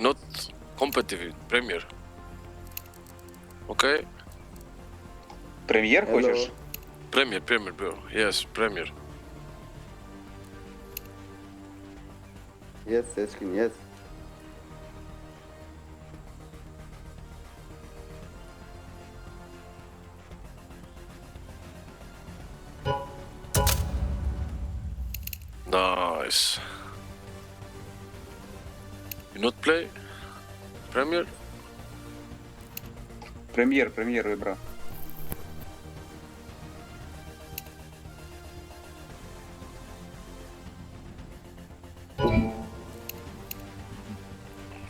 not competitive, Premier. Okay? Прем'єр хочеш? Premier, bro. Yes, Premier. Yes, Seskin, yes. Nice. You not play? Premier? Прем'єр вибрав.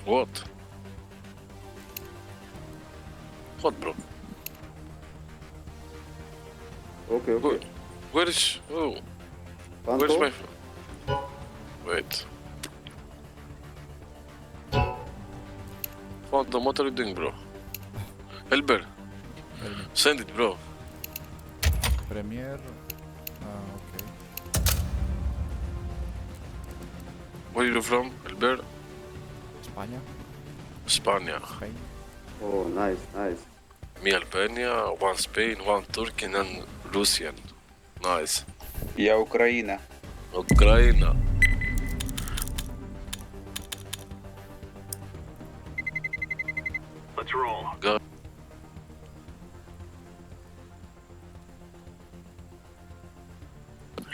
What? What, bro? Okay, okay. Where is... Oh, where's Panto? my... Wait. Phantom, what are you doing, bro? Elber, send it, bro. Premier. Okay. Where are you from, Elber? España. Spania. Spain. Oh, nice, nice. Me Albania, one Spain, one Turkey, and Russian. Nice. Я Україна. Ukraine. Let's roll. Go.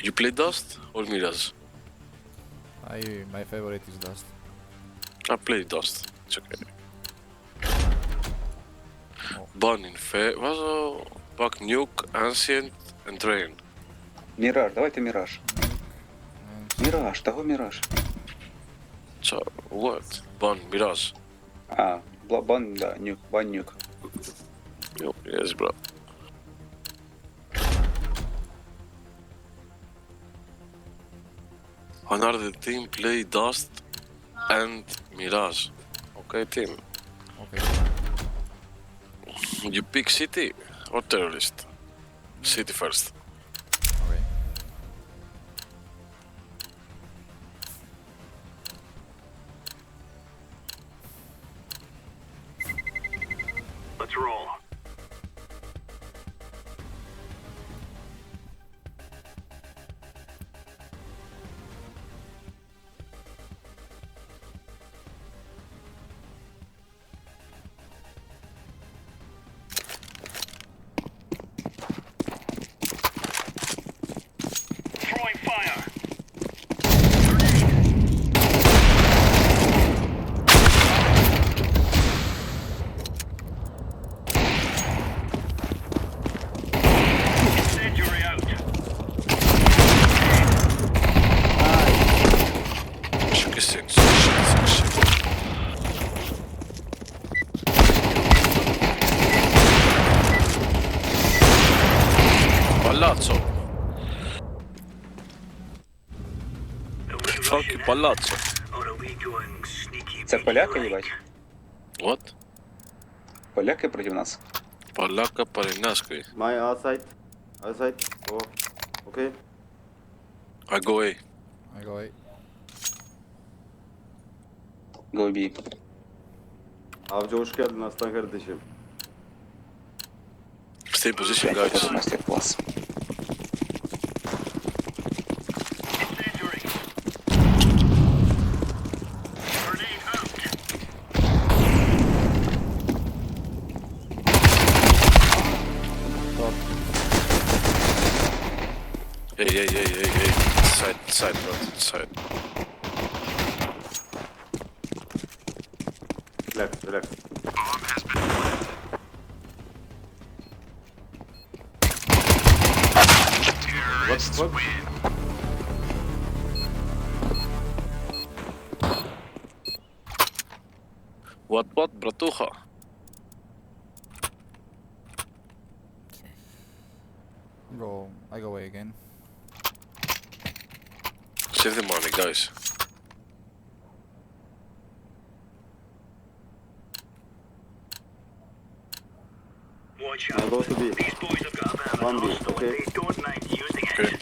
You play Dust or Mirage? My favorite is Dust. I play Dust. It's okay. Oh. Born in Fe... Was Back Nuke, Ancient, and Train. Міраж, давайте Міраж. Міраж, того Міраж. So, what? Born Mirage. А, бан, да, нюк, бан нюк. Yes, bro. Another team play Dust and Mirage. Okay, team. Okay. You pick City or Terrorist? City first. Okay. Let's roll. Throwing fire. Incendiary out. Şu kesin. Şu. Palazzo. Fucking palazzo. Or are we going sneaky? Це поляки, їбать? What? Поляки проти нас. Поляка по-римляски. My outside. Outside. Oh, okay. I go A. I go A. Go B. Avcı hoş geldin aslan kardeşim. Stay position, guys. Мастер-клас. Incendiary. Grenade out. Hey. Side, bro. Side. Relax, relax. What? What, bratucha? I go away again. Save the money, guys. Watch I'll out. go to B. These boys have got a bit of One an B, arsenal. okay. They don't mind using it. Okay.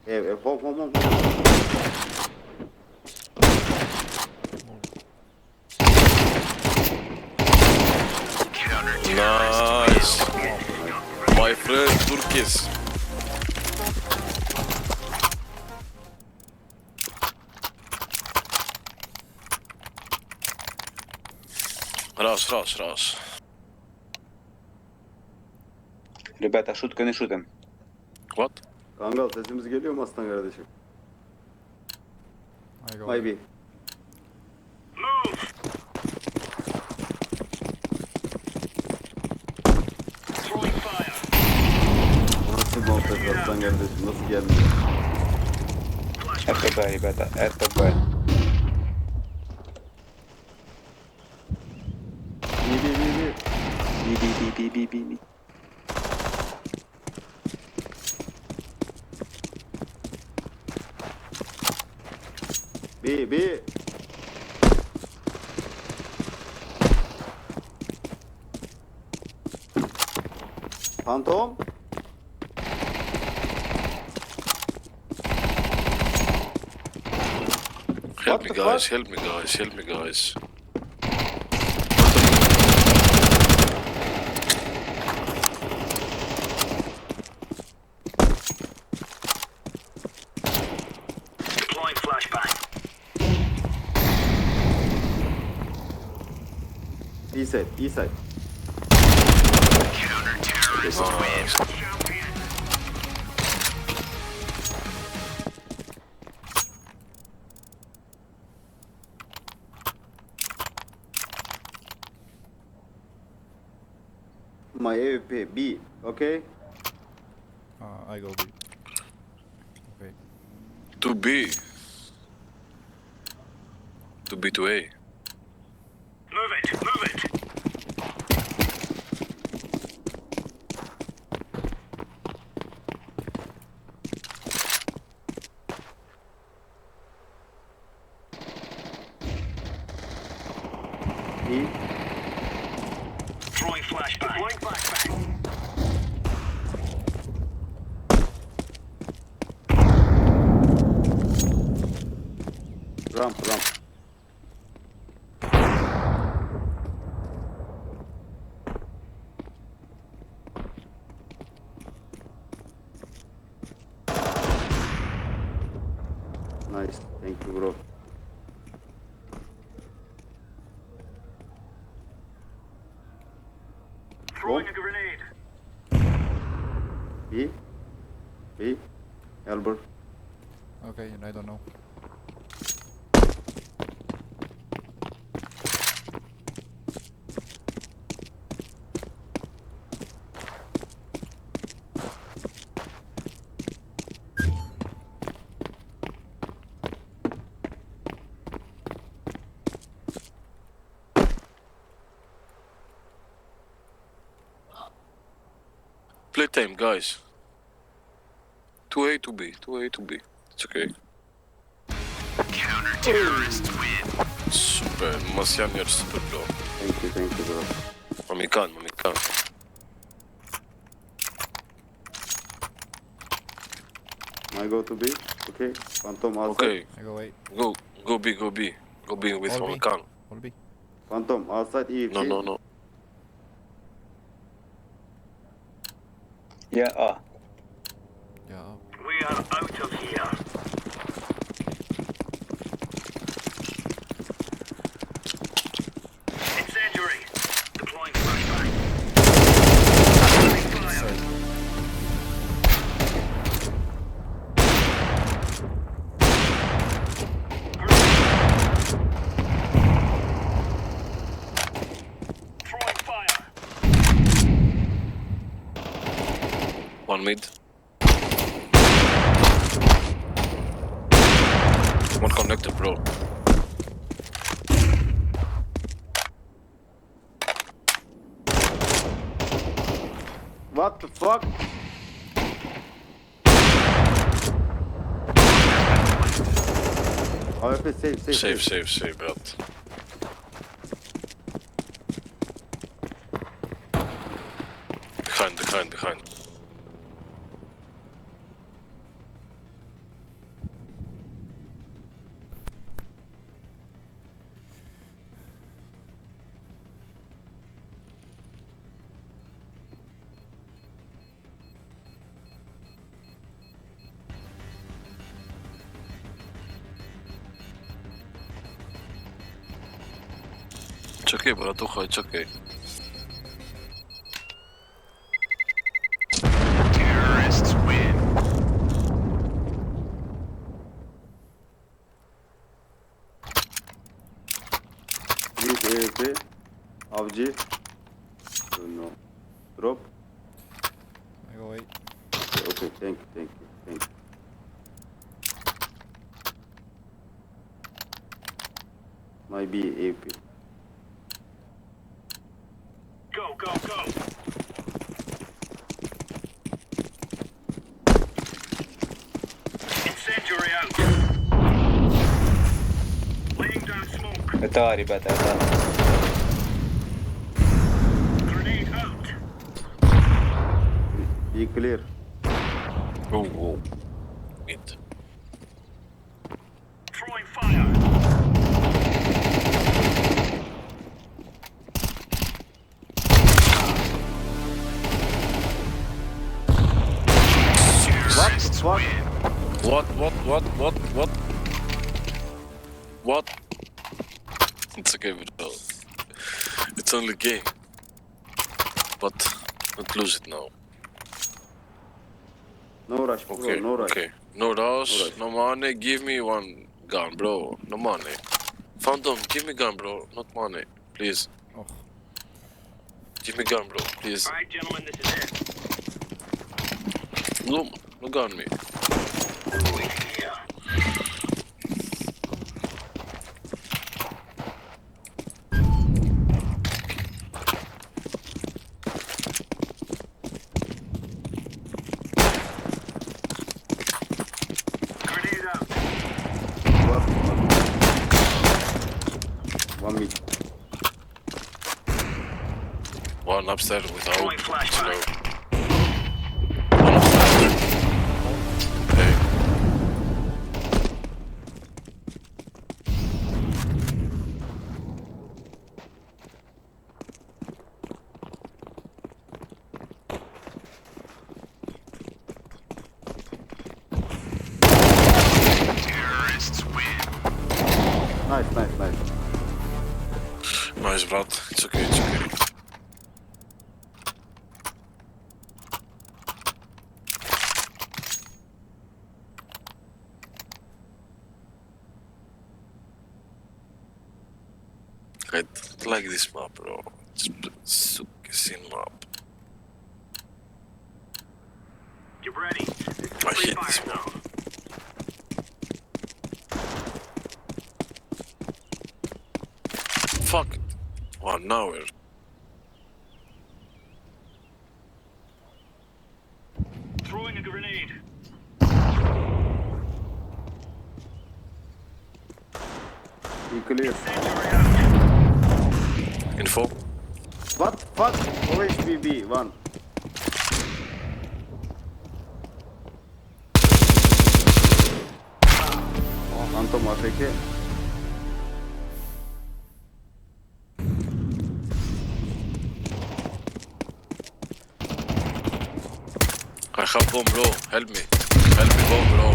Home, home, home. Nice. My friend Turkis. Раз. Ребята, шутка не шутим. What? Kangal sesimiz geliyor mu aslan kardeşim? I go. Maybe. Move. Throwing fire. Nasıl muhabbet aslan kardeşim? Nasıl gelmiyor? РТБ, ребята, РТБ. Bir. Би-би-би-би-би-би. Bir. Phantom. Help me the guys, fuck? help me guys. Deploying flashbang. East side. Counter-terrorists win. Champion. My AWP B. Okay. I go B. Okay. To B. To A. Move it. E. Throwing flashbang. Deploying flashbang. Ramp. Nice. Thank you, bro. Throwing a grenade. B. Albert. Okay, I don't know. Playtime guys. 2A to B. It's okay. Counter-terrorists win. Super. Masyan gör super bro. Thank you, bro. Mamikan. I go to B. Okay. Phantom outside. Okay. I go A. Go B. Go B with All B. Mamikan. All B. Phantom outside E. No. Я А. Yeah. We are out of here. Incendiary. Deploying flashbang. Throwing fire. Throwing fire. One mid. One connected bro. What the fuck? AWP safe. Brad. Behind. It's okay, bratуха, it's okay. Terrorists win. Please AFK. Avcı. No. Drop. I go wait. Okay, thank you. Might be AP. Go. Incendiary out. Laying down smoke. Это А, ребята, это А. Grenade out. Be clear. Oh. Mid. Throwing fire. Terrorists What? win. What? It's okay, bro. It's only game. But don't lose it now. No rush, bro. Okay, No rush. okay. No rush, rush. no money. Give me one gun, bro. No money. Phantom, give me gun, bro. Not money, please. Oh, Give me gun, bro, please. Alright, gentlemen, this is it. No gun me. Wait here. Grenade out. What? 1 mid. One upstairs without Throwing flashbang. slow. One upstairs. Okay. Terrorists win. Nice. Nice, brat. It's okay. I don't like this map, bro. It's sucky map. Get ready. I Free hate this fire map. zone. Fuck. 1 hour. Throwing a grenade. Be clear. Incendiary out. Info. What? Fuck? OHBB. 1. Phantom AFK. I have bomb, bro. Help me. Bomb, bro.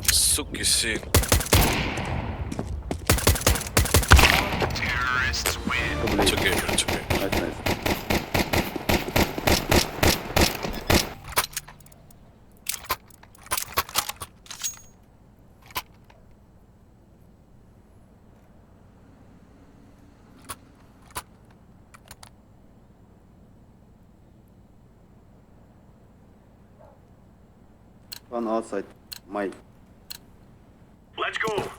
Sucky scene. Terrorists win. It's okay. Nice. One outside. My. Let's go.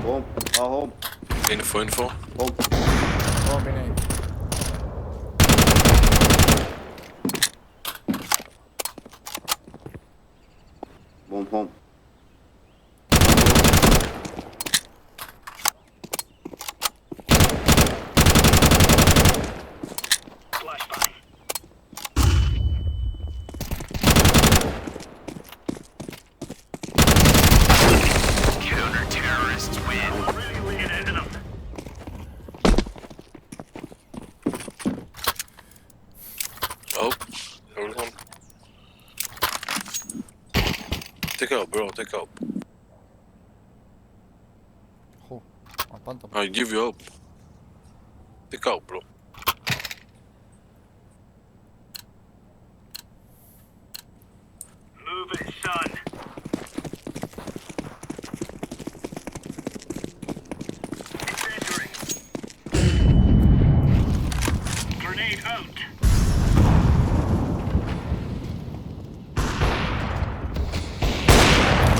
Home. Home. Info. Home. oh, mini. Home. Flashbang. Take out, bro. Take out. Who? Oh, Phantom. I give you up. Take out, bro. Move it, son. Incendiary. Grenade out.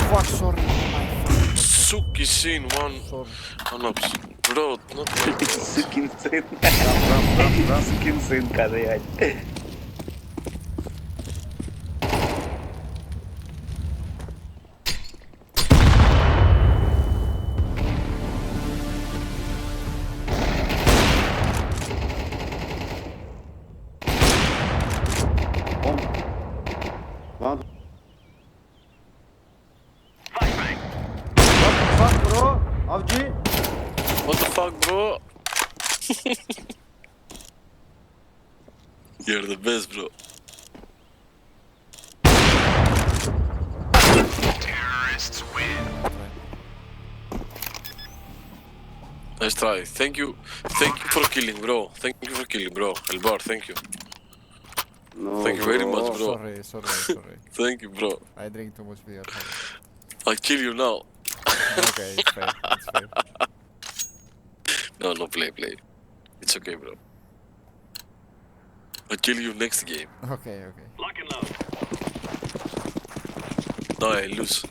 Fuck, sorry. My fucking Suki sin one. sorry. Ups. Bro, not like that. Sükün sın. Sükün sın kadar. Lan Flashbang. bak bro. Avcı. What the fuck, bro? You're the best, bro. Terrorists win. Nice try. Thank you. Thank you for killing, bro. Thank you for killing, bro. Elbar, thank you. No, Thank you very much, bro. Sorry, sorry, sorry. Thank you, bro. I drink too much beer. I'll kill you now. Okay, it's fair. It's fair. No, play. It's okay, bro. I'll kill you next game. Okay, okay. Lock and load. No, I lose.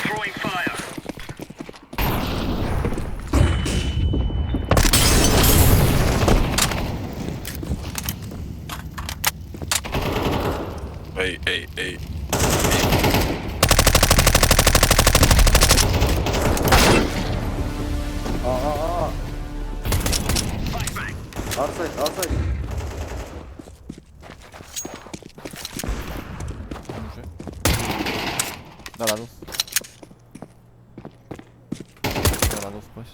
Throwing fire. Hey. Aa. Flashbang. Arsay. No sé. Da la luz. Da la luz, pues.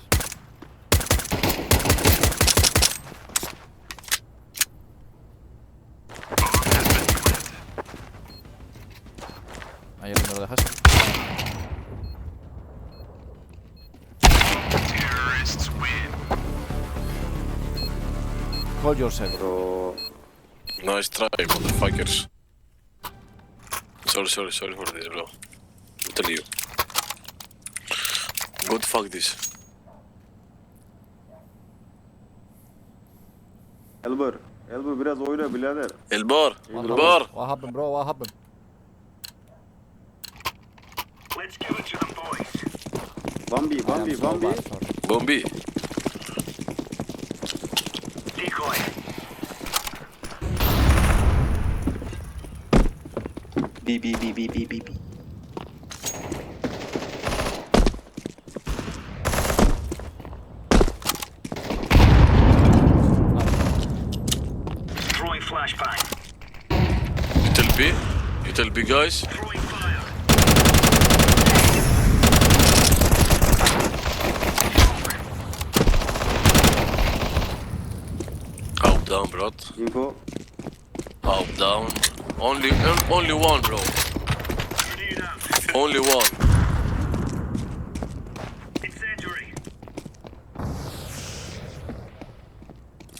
Ahí es donde lo dejas. Terrorists win. Hold yourself. Bro. Nice try, motherfuckers. Sorry for this, bro. I'll tell you. Go to fuck this. Elber biraz oyna birader. Elbar. What happened, bro? What happened? Let's give it to them, boys. Bambi. I am so bad, sorry. Bombi. Decoy. B. Throwing flashbang. You tell B, guys. Throwing fire. Out down, bro. Info. Out down. Only one, bro. Grenade out. Only one. Incendiary.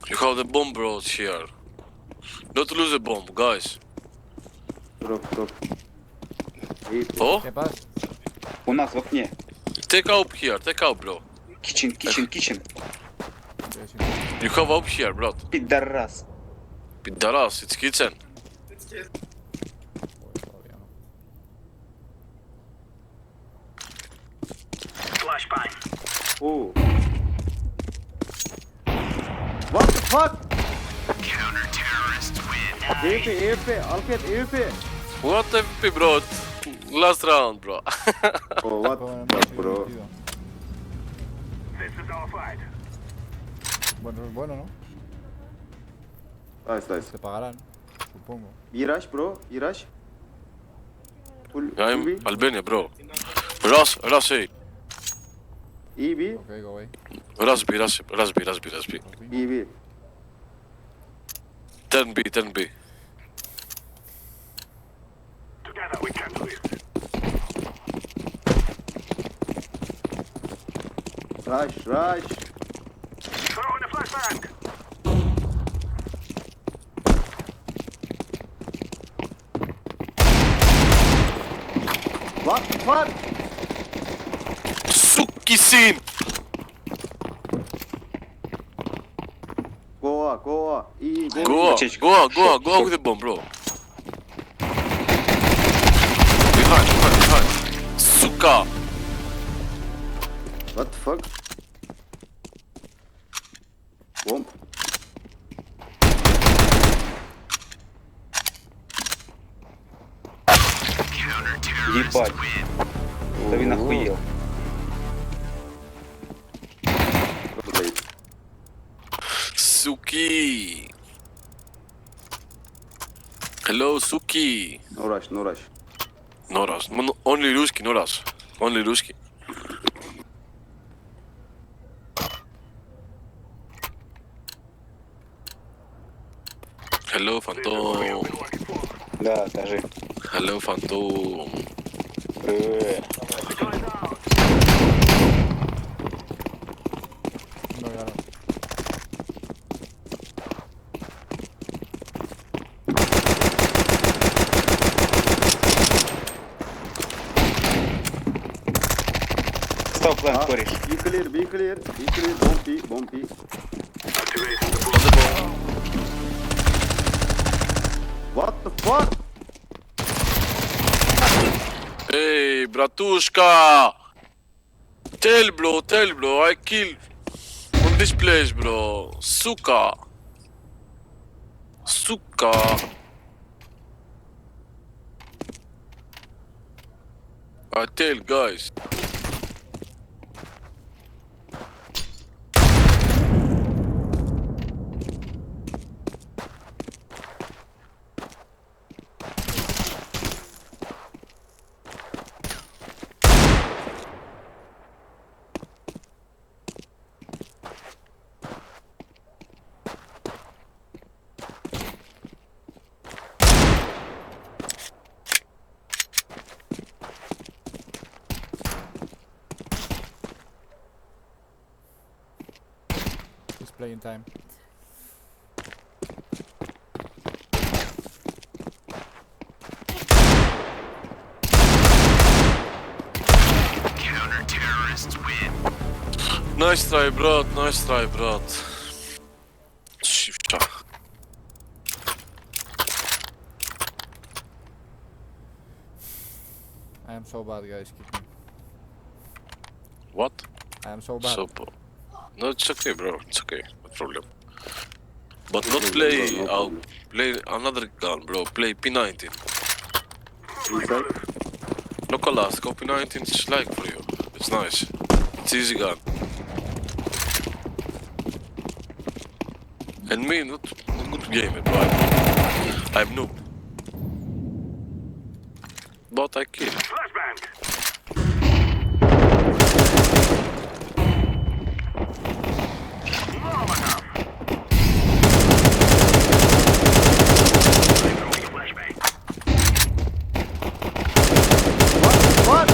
You have the bomb, bro, here. Not lose the bomb, guys. Drop. İyi. Oh, ¿Qué pasa? У нас в окне. take out here, bro. Kitchen. You have up here, bro. Пидорас. Pidaras, it's kitchen. Todavía no. Flashbang. Oo. What the fuck? Counter-terrorists win. EFP. Alket EFP. What FP, bro? Last round, bro. Oh what Bueno, the fuck bro. divertido. This is our fight. Bueno, ¿no? Nice. Se pagarán, supongo. İraç bro. İraç. Full I'm B. Albania, bro. Ras, hey. İyi bir. Okay, go away. Ras B. İyi bir. 10B. Rush. Throw in a flashbang. What the fuck? Sukkisin! Go. Go with the bomb, bro. Behind. Suka! What the fuck? Bomb. Ебать. Да він охуєл. Suki! Hello, Suki! No rush. No rush. Only Ruski, no rush. Only Ruski. Hello, Phantom. Да, скажи. Hello, Phantom. No, garage. Стоп, план, кореш. Be clear. Bomb P. On the bomb. What the fuck? Hey, bratushka! Tell, bro, I kill on this place, bro. Suka! I tell, guys. It's playing time. Counter-terrorists win. Nice try, bro. Shifta. I am so bad, guys. Keep me. What? I am so bad. No, it's okay, bro. It's okay. No problem. But not play. Play another gun, bro. Play P19. Inside. No colors. Go P19 is like for you. It's nice. It's easy gun. And me, not good gamer, bro. I'm noob. But I kill. Flashbang. Molotov. Throwing a flashbang. What?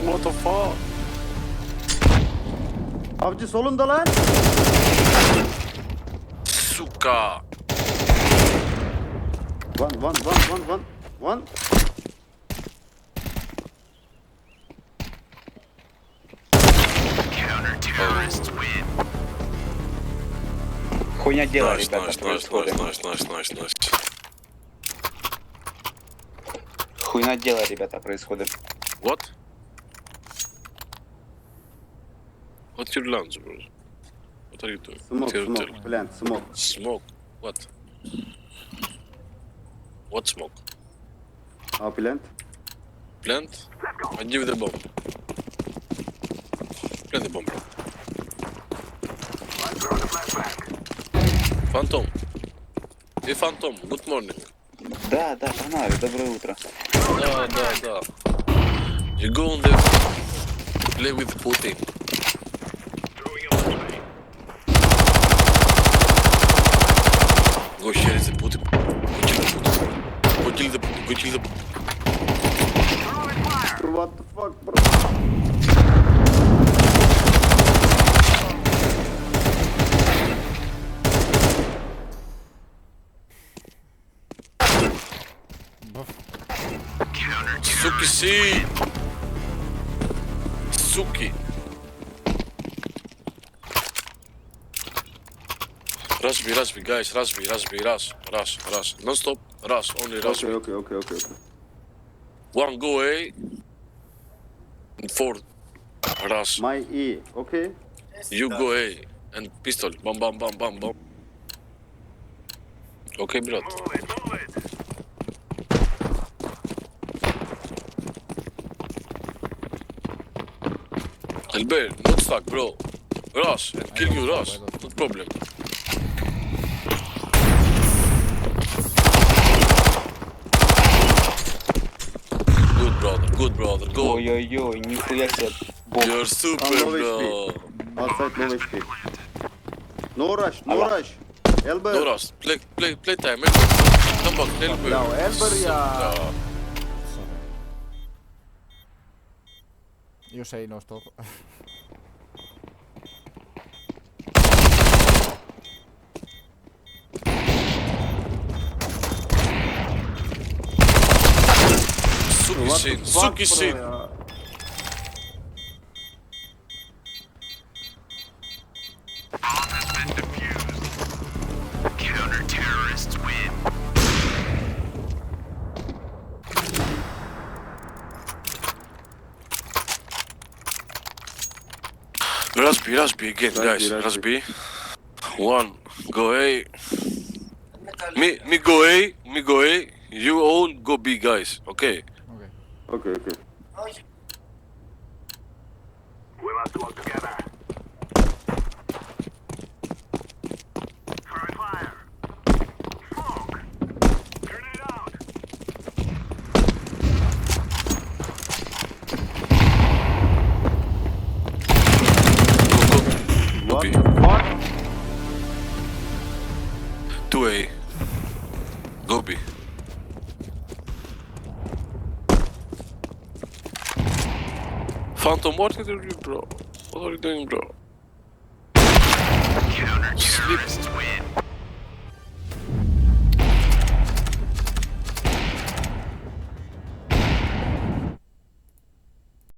What the fuck? Avcı solunda lan. Suka! One. Counter-terrorists win. Хуйня дела, Nice, ребята, происходит. nice. Хуйня дела, ребята, происходит. What? What's your lunch, bro? What are you doing? Smoke. Plant, smoke. Smoke? What? What smoke? Plant. Plant? I give the bomb. Plant the bomb, bro. I'm throwing a flashbang. Phantom. Hey, Phantom, good morning. Да, погнали, доброе утро. Да. You go on the... Play with Putin. Throwing a flashbang. Go share the Putin. Go kill the Putin. Throwing fire. What the fuck, bro? Suki. Rush me, guys, rush. Non stop, rush, only rush. Okay. One go A. And 4 rush. My E, okay? You go A. And pistol, bam. Okay, brat. Move it. Elber, not stuck, bro. Rush, and kill you, rush. Not problem. Good brother, go. Ой-ой-ой, нихуя себе. Бог. You're super, I'm low bro. Outside low HP. No rush. Elber. No rush, play time, come back, Elber. Ya Elber ya. Sorry. You say no stop. Suki shit. Ya. Bomb has been defused. Counter-terrorists win. Rush B again, guys. Rush B. One, go A. Me go A. You all go B, guys. Okay. Okay. Okay. We must work together. Throwing fire. Smoke. Grenade out. Go What? B. What? 2 A. Go B. Phantom, what are you doing, bro? What are you doing, bro? Counter-terrorists win.